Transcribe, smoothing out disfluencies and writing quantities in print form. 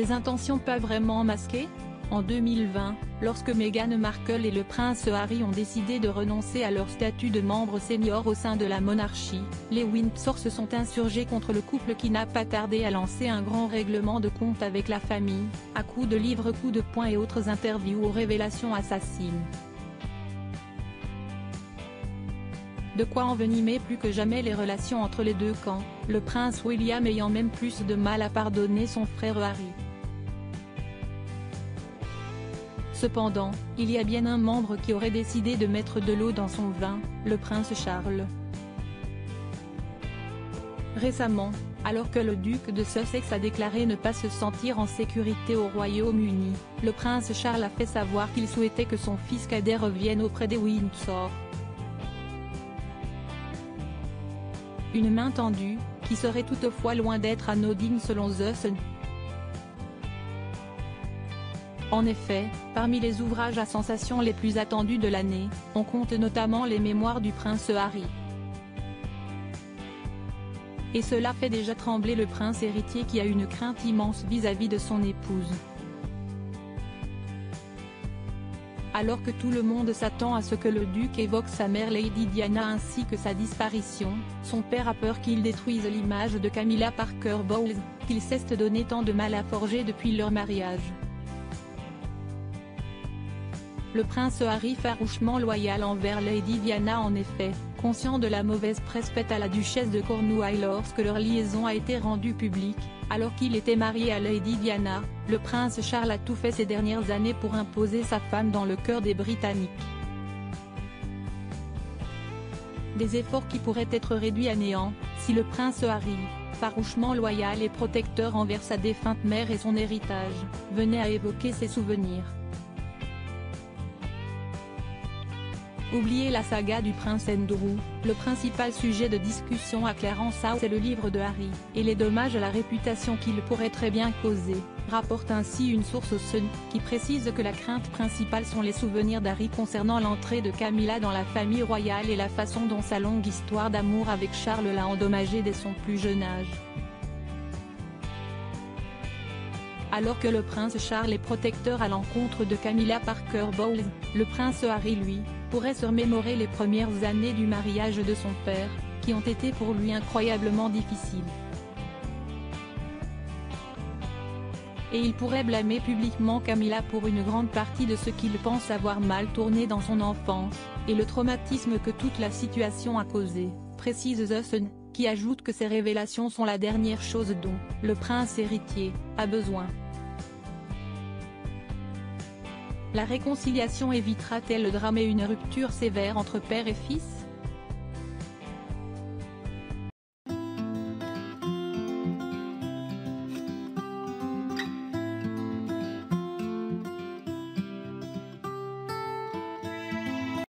Des intentions pas vraiment masquées? En 2020, lorsque Meghan Markle et le prince Harry ont décidé de renoncer à leur statut de membre senior au sein de la monarchie, les Windsor se sont insurgés contre le couple qui n'a pas tardé à lancer un grand règlement de compte avec la famille, à coups de livres, coups de poing et autres interviews aux révélations assassines. De quoi envenimer plus que jamais les relations entre les deux camps, le prince William ayant même plus de mal à pardonner son frère Harry. Cependant, il y a bien un membre qui aurait décidé de mettre de l'eau dans son vin, le prince Charles. Récemment, alors que le duc de Sussex a déclaré ne pas se sentir en sécurité au Royaume-Uni, le prince Charles a fait savoir qu'il souhaitait que son fils cadet revienne auprès des Windsor. Une main tendue, qui serait toutefois loin d'être anodine selon The Sun. En effet, parmi les ouvrages à sensation les plus attendus de l'année, on compte notamment les mémoires du prince Harry. Et cela fait déjà trembler le prince héritier qui a une crainte immense vis-à-vis de son épouse. Alors que tout le monde s'attend à ce que le duc évoque sa mère Lady Diana ainsi que sa disparition, son père a peur qu'il détruise l'image de Camilla Parker Bowles, qu'il cesse de donner tant de mal à forger depuis leur mariage. Le prince Harry farouchement loyal envers Lady Diana en effet, conscient de la mauvaise presse faite à la duchesse de Cornouailles lorsque leur liaison a été rendue publique, alors qu'il était marié à Lady Diana, le prince Charles a tout fait ces dernières années pour imposer sa femme dans le cœur des Britanniques. Des efforts qui pourraient être réduits à néant, si le prince Harry, farouchement loyal et protecteur envers sa défunte mère et son héritage, venait à évoquer ses souvenirs. Oubliez la saga du prince Andrew, le principal sujet de discussion à Clarence House est le livre de Harry, et les dommages à la réputation qu'il pourrait très bien causer, rapporte ainsi une source au Sun, qui précise que la crainte principale sont les souvenirs d'Harry concernant l'entrée de Camilla dans la famille royale et la façon dont sa longue histoire d'amour avec Charles l'a endommagé dès son plus jeune âge. Alors que le prince Charles est protecteur à l'encontre de Camilla Parker Bowles, le prince Harry lui, pourrait se remémorer les premières années du mariage de son père, qui ont été pour lui incroyablement difficiles. Et il pourrait blâmer publiquement Camilla pour une grande partie de ce qu'il pense avoir mal tourné dans son enfance, et le traumatisme que toute la situation a causé, précise The Sun, qui ajoute que ces révélations sont la dernière chose dont le prince héritier a besoin. La réconciliation évitera-t-elle le drame et une rupture sévère entre père et fils ?